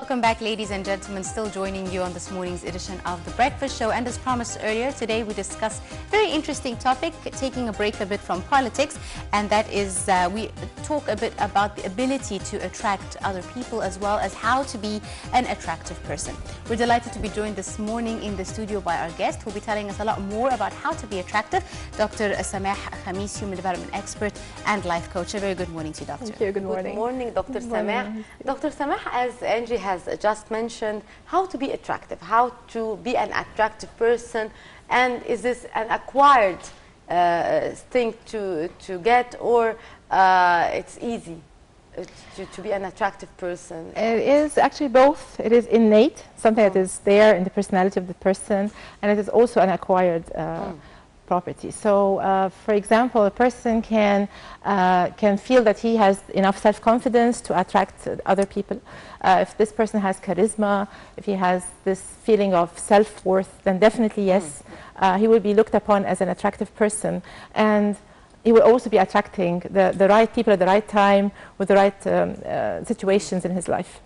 Welcome back, ladies and gentlemen. Still joining you on this morning's edition of The Breakfast Show. And as promised earlier, today we discuss a very interesting topic, taking a break a bit from politics. And that is, we talk a bit about the ability to attract other people as well as how to be an attractive person. We're delighted to be joined this morning in the studio by our guest who will be telling us a lot more about how to be attractive, Dr. Samah Khamis, human development expert and life coach. A very good morning to you, Doctor. Thank you. Good morning. Good morning, Dr. Samah. Dr. Samah, as Angie has just mentioned, how to be attractive, how to be an attractive person, and is this an acquired thing to get, or it's easy to be an attractive person? It is actually both. It is innate, something that is there in the personality of the person, and it is also an acquired property. So, for example, a person can feel that he has enough self-confidence to attract other people. If this person has charisma, if he has this feeling of self-worth, then definitely yes, he will be looked upon as an attractive person, and he will also be attracting the right people at the right time with the right situations in his life.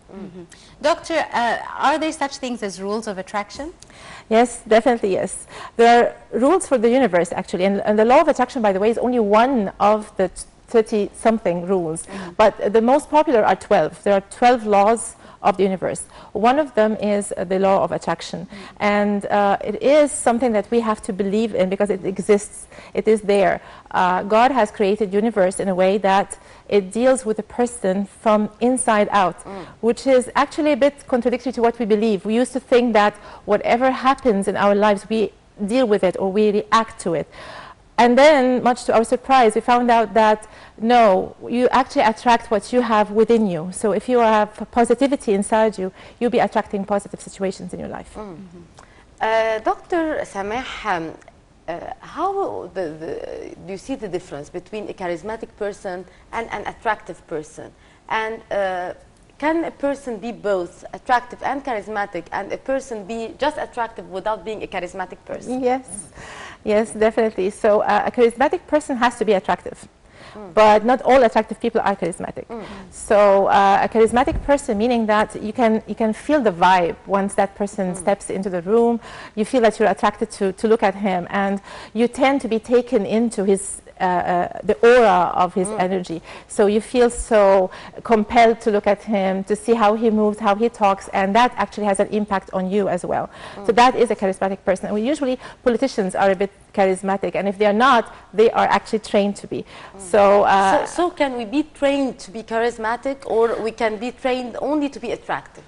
Doctor, are there such things as rules of attraction? Yes, definitely yes. There are rules for the universe actually, and the law of attraction, by the way, is only one of the 30-something rules, but the most popular are 12. There are 12 laws of the universe. One of them is the law of attraction, and it is something that we have to believe in because it exists. It is there. God has created universe in a way that it deals with a person from inside out, which is actually a bit contradictory to what we believe. We used to think that whatever happens in our lives, we deal with it or we react to it. And then, much to our surprise, we found out that no, you actually attract what you have within you. So if you have positivity inside you, you'll be attracting positive situations in your life. Dr. Samah, how do you see the difference between a charismatic person and an attractive person? And can a person be both attractive and charismatic, and a person be just attractive without being a charismatic person? Yes, yes, definitely. So a charismatic person has to be attractive. But not all attractive people are charismatic. So a charismatic person, meaning that you can feel the vibe once that person steps into the room. You feel that you're attracted to look at him, and you tend to be taken into his the aura of his energy. So you feel so compelled to look at him, to see how he moves, how he talks, and that actually has an impact on you as well. So that is a charismatic person. And usually politicians are a bit charismatic, and if they are not, they are actually trained to be. So can we be trained to be charismatic, or we can be trained only to be attractive?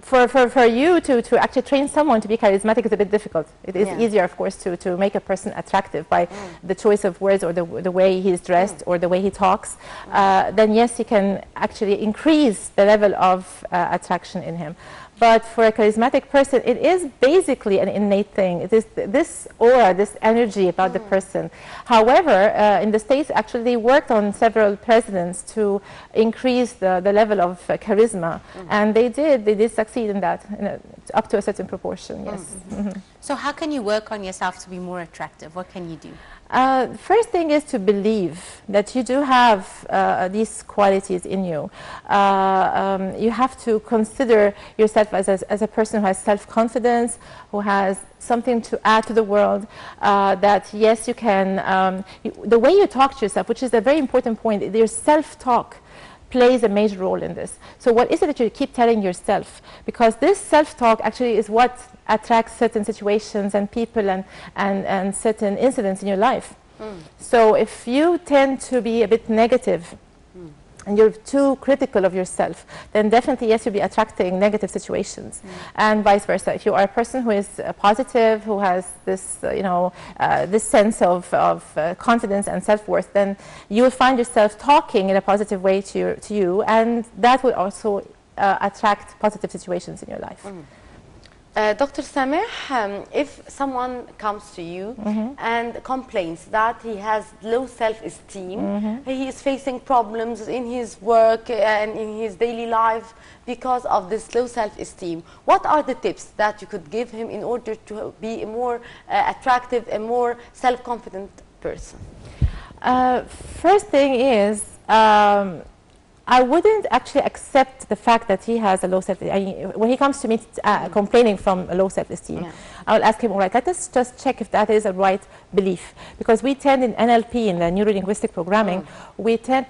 For you to actually train someone to be charismatic is a bit difficult. It is easier, of course, to make a person attractive by the choice of words or the way he is dressed or the way he talks. Then yes, he can actually increase the level of attraction in him. But for a charismatic person, it is basically an innate thing. It is this aura, this energy about the person. However, in the States, actually, they worked on several presidents to increase the level of charisma. And they did succeed in that, up to a certain proportion, yes. So how can you work on yourself to be more attractive? What can you do? First thing is to believe that you do have these qualities in you. You have to consider yourself as a person who has self-confidence, who has something to add to the world, that yes, you can, the way you talk to yourself, which is a very important point, your self-talk plays a major role in this. So what is it that you keep telling yourself? Because this self-talk actually is what attracts certain situations and people and certain incidents in your life. So if you tend to be a bit negative and you're too critical of yourself, then definitely, yes, you'll be attracting negative situations. And vice versa. If you are a person who is positive, who has this, this sense of confidence and self-worth, then you will find yourself talking in a positive way to you, and that will also attract positive situations in your life. Dr. Samah, if someone comes to you and complains that he has low self-esteem, he is facing problems in his work and in his daily life because of this low self-esteem, what are the tips that you could give him in order to be a more attractive, a more self-confident person? First thing is, I wouldn't actually accept the fact that he has a low self-esteem. When he comes to me complaining from a low self-esteem, I will ask him, all right, let us just check if that is a right belief. Because we tend in NLP, in the neuro-linguistic programming, we tend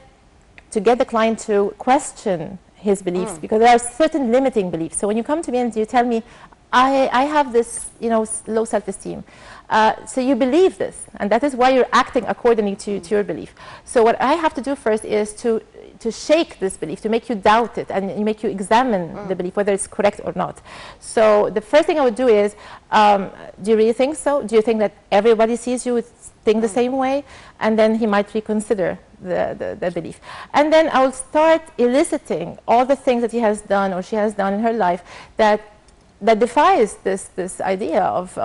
to get the client to question his beliefs because there are certain limiting beliefs. So when you come to me and you tell me, I have this, low self-esteem. So you believe this, and that is why you're acting accordingly to your belief. So what I have to do first is to shake this belief, to make you doubt it, and make you examine the belief, whether it's correct or not. So the first thing I would do is, do you really think so? Do you think that everybody sees you think the same way? And then he might reconsider the belief. And then I will start eliciting all the things that he has done or she has done in her life that defies this idea of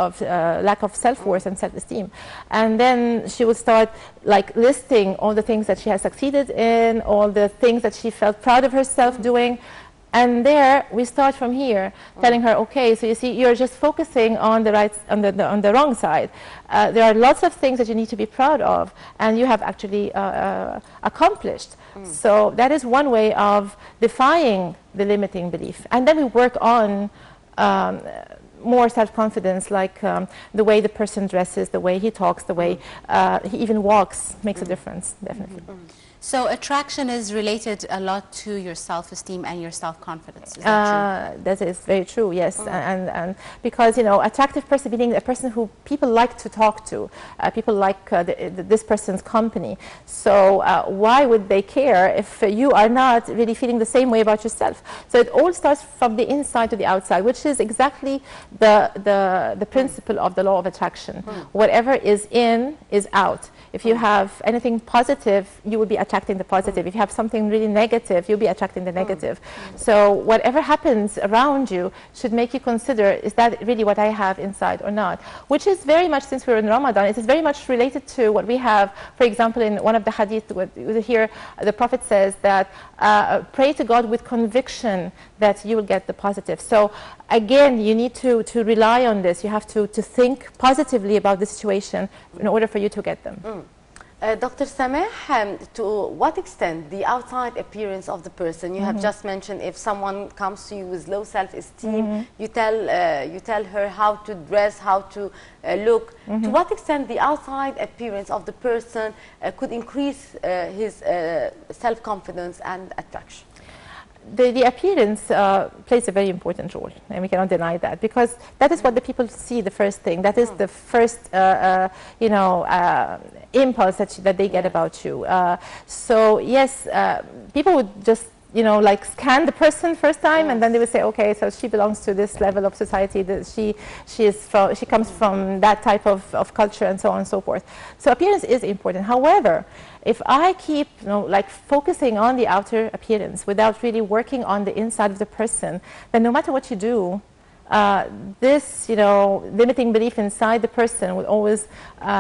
lack of self-worth and self-esteem. And then she will start like listing all the things that she has succeeded in, all the things that she felt proud of herself doing. And there we start from here, telling her, okay, so you see, you're just focusing on the right, on the wrong side. There are lots of things that you need to be proud of, and you have actually accomplished. So that is one way of defying the limiting belief. And then we work on more self-confidence, like the way the person dresses, the way he talks, the way he even walks makes a difference, definitely. So attraction is related a lot to your self-esteem and your self-confidence. Is that true? That is very true, yes. And because, attractive person meaning a person who people like to talk to, people like this person's company. So why would they care if you are not really feeling the same way about yourself? So it all starts from the inside to the outside, which is exactly the principle of the law of attraction. Whatever is in is out. If you have anything positive, you will be attracting the positive. If you have something really negative, you'll be attracting the negative. So whatever happens around you should make you consider, is that really what I have inside or not? Which is very much, since we're in Ramadan, it is very much related to what we have. For example, in one of the hadith, here the Prophet says that pray to God with conviction that you will get the positive. So again, you need to rely on this. You have to think positively about the situation in order for you to get them. Dr. Samah, to what extent the outside appearance of the person, you have just mentioned if someone comes to you with low self-esteem, you tell her how to dress, how to look. To what extent the outside appearance of the person could increase his self-confidence and attraction? The appearance plays a very important role, and we cannot deny that, because that is what the people see the first thing. That is the first, impulse that they get about you. So yes, people would just like scan the person first time, and then they would say, okay, so she belongs to this level of society, that she comes from that type of culture, and so on and so forth. So appearance is important. However, if I keep like focusing on the outer appearance without really working on the inside of the person, then no matter what you do, this limiting belief inside the person will always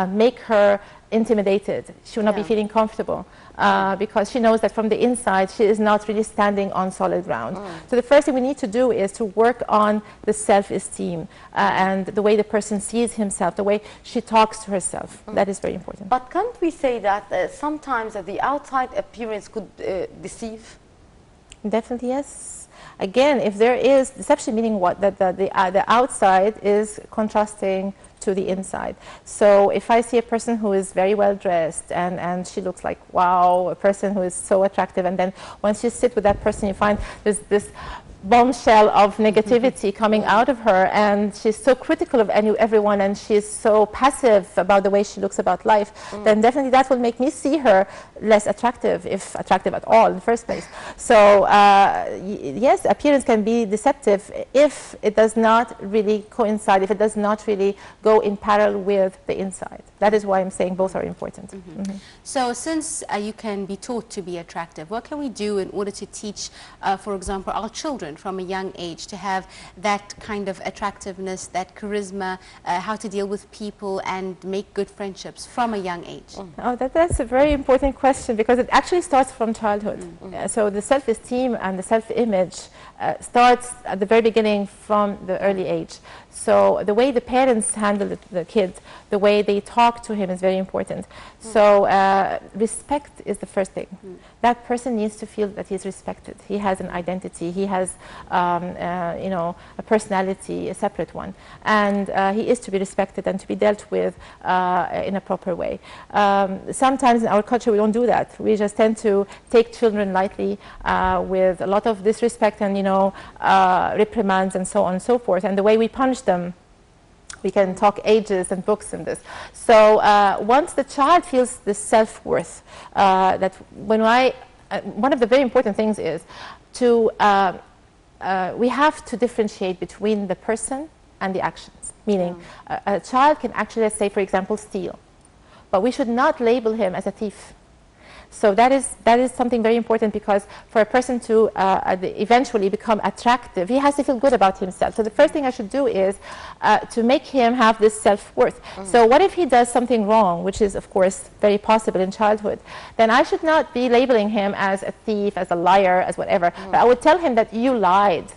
make her intimidated. She will not be feeling comfortable because she knows that from the inside she is not really standing on solid ground. So the first thing we need to do is to work on the self-esteem and the way the person sees himself, the way she talks to herself. That is very important. But can't we say that sometimes the outside appearance could deceive? Definitely yes. Again, if there is deception, meaning what? That the outside is contrasting to the inside. So if I see a person who is very well dressed and she looks like, wow, a person who is so attractive, and then once you sit with that person, you find there's this bombshell of negativity coming out of her, and she's so critical of everyone, and she's so passive about the way she looks about life, then definitely that will make me see her less attractive, if attractive at all in the first place. So yes, appearance can be deceptive if it does not really coincide, if it does not really go in parallel with the inside. That is why I'm saying both are important. So since you can be taught to be attractive, what can we do in order to teach, for example, our children from a young age to have that kind of attractiveness, that charisma, how to deal with people and make good friendships from a young age? Oh, that's a very important question, because it actually starts from childhood. So the self-esteem and the self-image starts at the very beginning from the early age. So the way the parents handle the kid, the way they talk to him is very important. So respect is the first thing. That person needs to feel that he's respected. He has an identity. He has, you know, a personality, a separate one, and he is to be respected and to be dealt with in a proper way. Sometimes in our culture we don't do that. We just tend to take children lightly with a lot of disrespect and, you know, reprimands and so on and so forth. And the way we punish them, we can talk ages and books in this. So once the child feels this self-worth, that when one of the very important things is to, we have to differentiate between the person and the actions. Meaning a child can actually, let's say, for example, steal. But we should not label him as a thief. So that is something very important, because for a person to eventually become attractive, he has to feel good about himself. So the first thing I should do is to make him have this self-worth. So what if he does something wrong, which is of course very possible in childhood? Then I should not be labeling him as a thief, as a liar, as whatever. But I would tell him that you lied.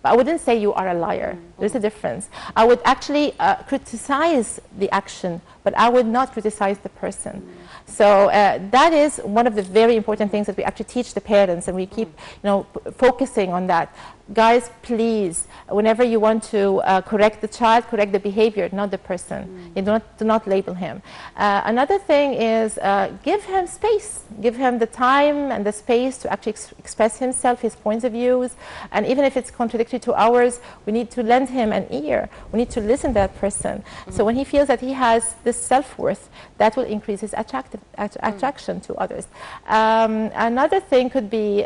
But I wouldn't say you are a liar. There's a difference. I would actually criticize the action, but I would not criticize the person. So that is one of the very important things that we actually teach the parents, and we keep, you know, focusing on that. Guys, please, whenever you want to correct the child, correct the behavior, not the person. You do not label him. Another thing is give him space. Give him the time and the space to actually express himself, his points of views. And even if it's contradictory to ours, we need to lend him an ear. We need to listen to that person. So when he feels that he has this self-worth, that will increase his attraction to others. Another thing could be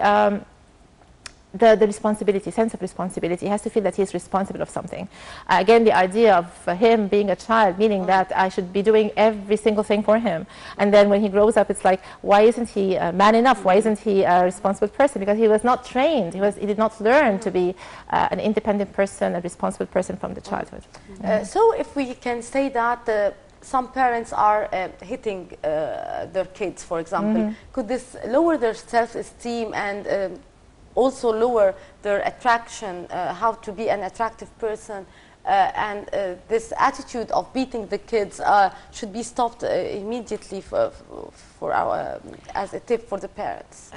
the responsibility, sense of responsibility. He has to feel that he's responsible of something. Again, the idea of him being a child, meaning that I should be doing every single thing for him. And then when he grows up, it's like, why isn't he man enough? Why isn't he a responsible person? Because he was not trained. He did not learn to be an independent person, a responsible person from the childhood. So if we can say that some parents are hitting their kids, for example, could this lower their self-esteem and also lower their attraction, how to be an attractive person, and this attitude of beating the kids should be stopped immediately for our, as a tip for the parents?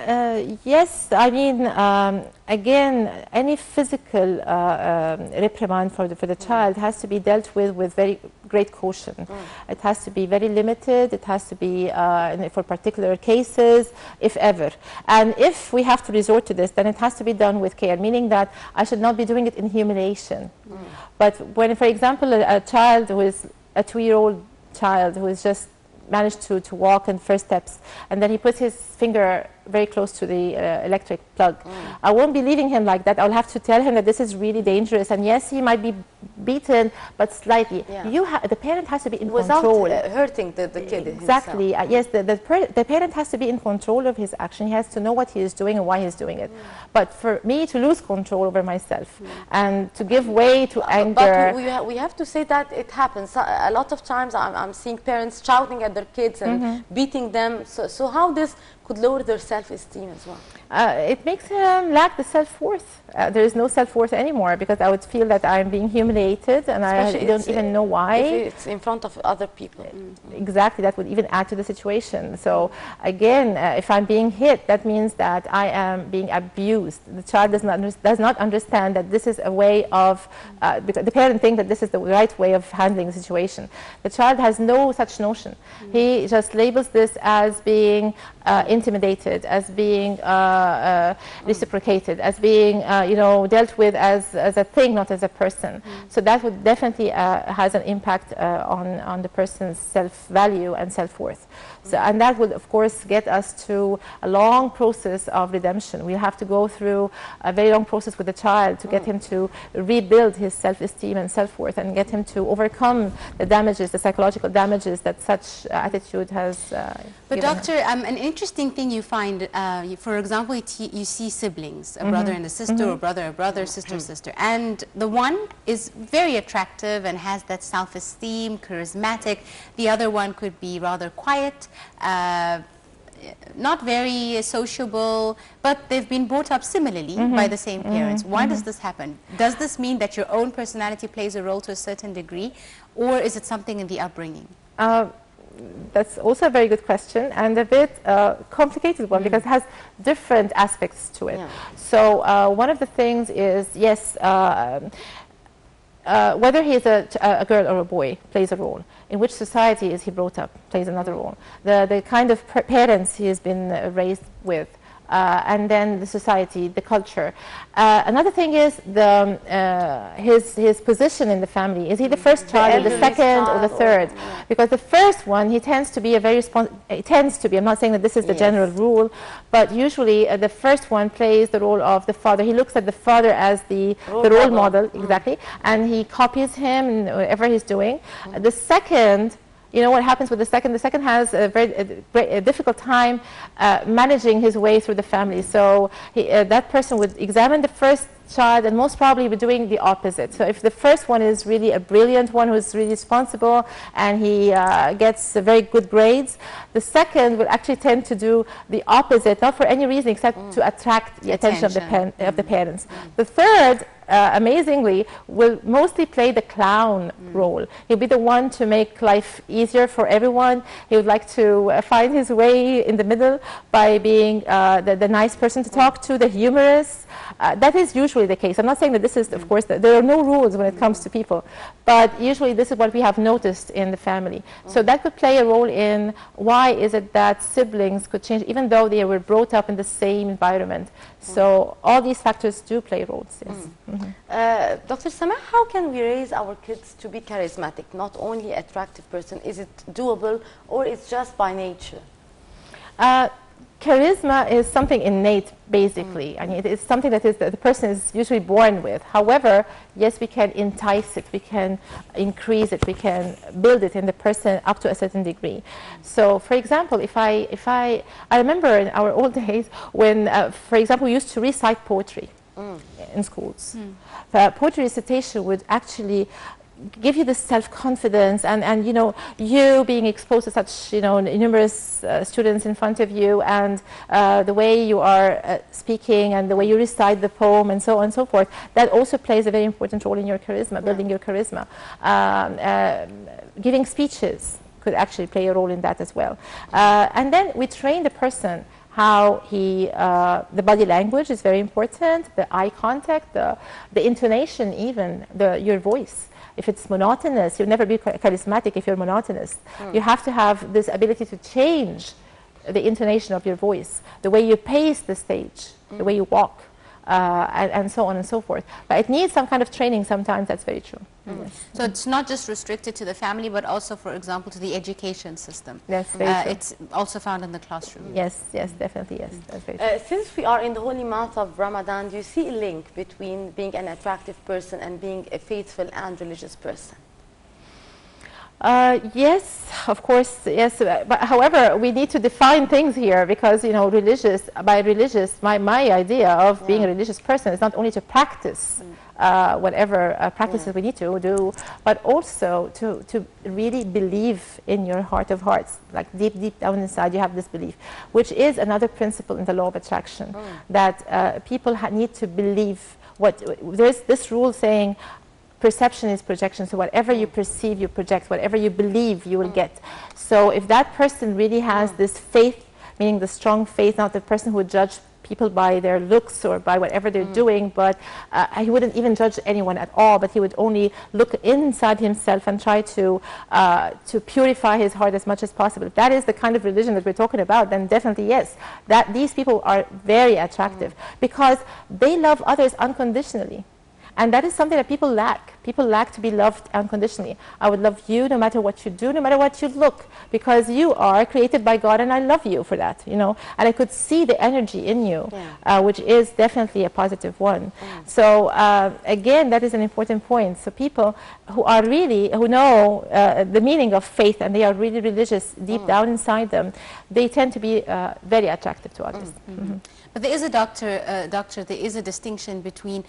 Yes, I mean, again, any physical reprimand for the child has to be dealt with very great caution. It has to be very limited. It has to be for particular cases, if ever. And if we have to resort to this, then it has to be done with care, meaning that I should not be doing it in humiliation. But when, for example, a child who is a 2-year-old child who is just managed to walk in first steps, and then he puts his finger very close to the electric plug. I won't be leaving him like that. I'll have to tell him that this is really dangerous, and yes, he might be beaten, but slightly. The parent has to be in control. Without hurting the kid. Exactly. Yes, the parent has to be in control of his action. He has to know what he is doing and why he is doing it. But for me to lose control over myself and to give way to anger. But we have to say that it happens. A lot of times I'm seeing parents shouting at their kids and beating them. So how this could lower their self-esteem as well? It makes him lack the self-worth. There is no self-worth anymore, because I would feel that I'm being humiliated and I don't even know why. If it's in front of other people. Exactly, that would even add to the situation. So again, if I'm being hit, that means that I am being abused. The child does not understand that this is a way of, because the parent thinks that this is the right way of handling the situation. The child has no such notion. He just labels this as being intimidated, as being reciprocated, as being dealt with as a thing, not as a person. So that would definitely has an impact on the person's self-value and self-worth. So, and that would of course get us to a long process of redemption. We have to go through a very long process with the child to get him to rebuild his self-esteem and self-worth, and get him to overcome the damages, the psychological damages that such attitude has But doctor, an interesting thing you find, for example, you see siblings, a brother and a sister, or brother, sister, sister, and the one is very attractive and has that self-esteem, charismatic. The other one could be rather quiet, not very sociable, but they've been brought up similarly by the same parents. Why does this happen? Does this mean that your own personality plays a role to a certain degree, or is it something in the upbringing? That's also a very good question, and a bit complicated one, because it has different aspects to it. So one of the things is, yes, whether he is a girl or a boy plays a role. In which society is he brought up plays another role. The kind of parents he has been raised with, and then the society, the culture. Another thing is his position in the family. Is he the first child, or the second, or the third? Because the first one, he tends to be a very I'm not saying that this is the general rule, but usually the first one plays the role of the father. He looks at the father as the role model, exactly, and he copies him in whatever he's doing. The second, you know what happens with the second? The second has a difficult time managing his way through the family. So that person would examine the first child and most probably be doing the opposite. So if the first one is really a brilliant one who's really responsible and he gets very good grades, the second will actually tend to do the opposite, not for any reason except to attract the attention of the parents. The third, amazingly, will mostly play the clown role. He'll be the one to make life easier for everyone. He would like to find his way in the middle by being the nice person to talk to, the humorous. That is usually the case. I'm not saying that this is, of course, there are no rules when it comes to people, but usually this is what we have noticed in the family. So that could play a role in why is it that siblings could change, even though they were brought up in the same environment. So all these factors do play roles, yes. Dr. Samah, how can we raise our kids to be charismatic, not only attractive person? Is it doable, or it's just by nature? Charisma is something innate, basically. I mean, it is something that the person is usually born with. However, yes, we can entice it, we can increase it, we can build it in the person up to a certain degree. So, for example, I remember in our old days when, for example, we used to recite poetry in schools. Poetry recitation would actually give you this self-confidence, and you know, you being exposed to such, you know, numerous students in front of you, and the way you are speaking and the way you recite the poem and so on and so forth, that also plays a very important role in your charisma, building your charisma. Giving speeches could actually play a role in that as well. And then we train the person how the body language is very important, the eye contact, the intonation, even your voice. If it's monotonous, you'll never be charismatic if you're monotonous. You have to have this ability to change the intonation of your voice, the way you pace the stage, the way you walk, and so on and so forth. But it needs some kind of training sometimes, that's very true. Yes. So it's not just restricted to the family, but also, for example, to the education system. Yes, very true. It's also found in the classroom. Yes, yes, definitely, yes. That's very true. Since we are in the holy month of Ramadan, do you see a link between being an attractive person and being a faithful and religious person? Yes, of course, yes. But however, we need to define things here, because, you know, by religious, my idea of being a religious person is not only to practice whatever practices we need to do, but also to really believe in your heart of hearts, like deep down inside you have this belief, which is another principle in the law of attraction, that people need to believe there's this rule saying, perception is projection. So whatever you perceive, you project. Whatever you believe, you will get. So if that person really has this faith, meaning the strong faith, not the person who would judge people by their looks or by whatever they're doing, but he wouldn't even judge anyone at all, but he would only look inside himself and try to purify his heart as much as possible. If that is the kind of religion that we're talking about, then definitely yes, that these people are very attractive, because they love others unconditionally. And that is something that people lack. People lack to be loved unconditionally. I would love you no matter what you do, no matter what you look, because you are created by God, and I love you for that, you know. And I could see the energy in you, which is definitely a positive one. So again, that is an important point. So people who know the meaning of faith, and they are really religious deep down inside them, they tend to be very attractive to others. But there is there is a distinction between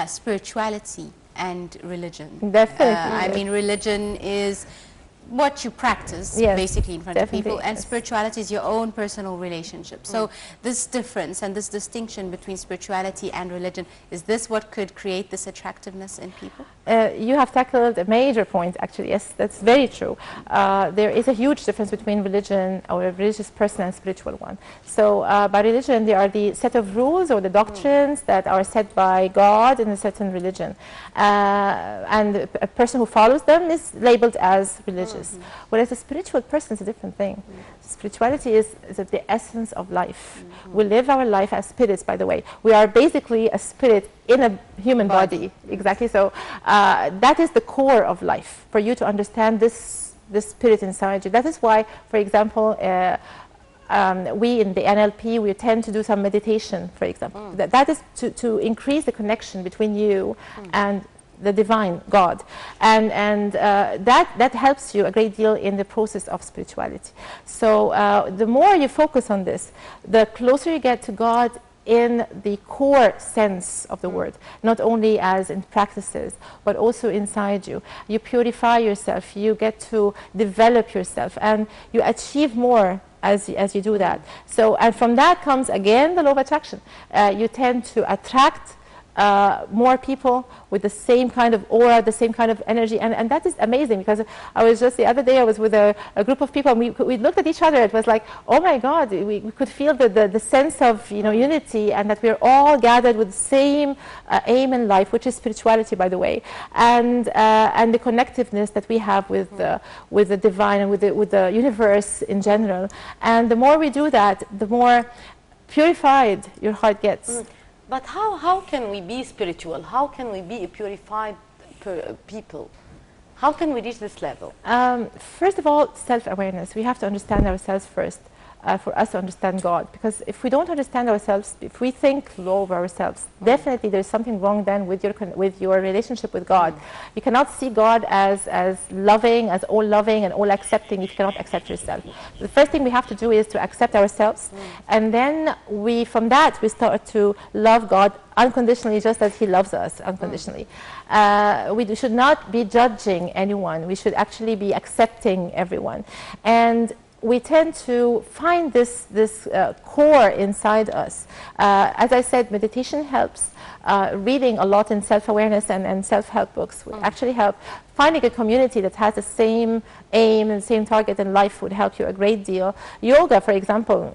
spirituality and religion. Definitely. I mean, religion is what you practice, Yes, basically, in front of people, and yes. spirituality is your own personal relationship. So this difference and this distinction between spirituality and religion, is this what could create this attractiveness in people? You have tackled a major point, actually. Yes, that's very true. There is a huge difference between religion or a religious person and a spiritual one. So by religion, there are the set of rules or the doctrines that are set by God in a certain religion. And a person who follows them is labeled as religious. Whereas a spiritual person is a different thing. Spirituality is the essence of life. We live our life as spirits, by the way. We are basically a spirit in a human body. Exactly. So that is the core of life, for you to understand this spirit inside you. That is why, for example, we in the NLP, we tend to do some meditation, for example. That is to increase the connection between you and the divine God, and that helps you a great deal in the process of spirituality. So the more you focus on this, the closer you get to God in the core sense of the word, not only as in practices, but also inside you. You purify yourself, you get to develop yourself, and you achieve more as you do that. So, and from that comes again the law of attraction. You tend to attract more people with the same kind of aura, the same kind of energy, and that is amazing, because I was just the other day, I was with a group of people, and we looked at each other. It was like, oh my God, we could feel the sense of unity, and that we're all gathered with the same aim in life, which is spirituality, by the way, and the connectiveness that we have with the divine and with the universe in general. And the more we do that, the more purified your heart gets. But how can we be spiritual? How can we be a purified people? How can we reach this level? First of all, self-awareness. We have to understand ourselves first for us to understand God. Because if we don't understand ourselves, if we think low of ourselves, definitely there's something wrong then with your relationship with God. You cannot see God as loving, as all loving and all accepting. You cannot accept yourself. The first thing we have to do is to accept ourselves, and then from that we start to love God unconditionally, just as He loves us unconditionally. We should not be judging anyone. We should actually be accepting everyone. And we tend to find this core inside us. As I said, meditation helps. Reading a lot in self-awareness and self-help books would actually help. Finding a community that has the same aim and same target in life would help you a great deal. Yoga, for example,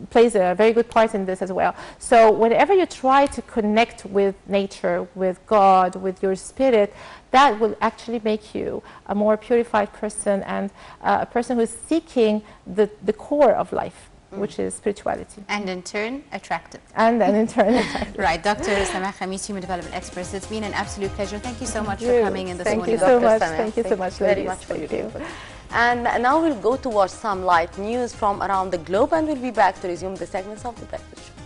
plays a very good part in this as well. So whenever you try to connect with nature, with God, with your spirit, that will actually make you a more purified person, and a person who is seeking the core of life, which is spirituality. And in turn, attractive. And then in turn, attractive. Right. Dr. Samah Khamis, Human Development Expert. It's been an absolute pleasure. Thank you so much for coming in this morning. Thank you so much. Samah. Thank you so much, very ladies. much for your Thank you. input. And now we'll go to watch some light news from around the globe, and we'll be back to resume the segments of The Breakfast Show.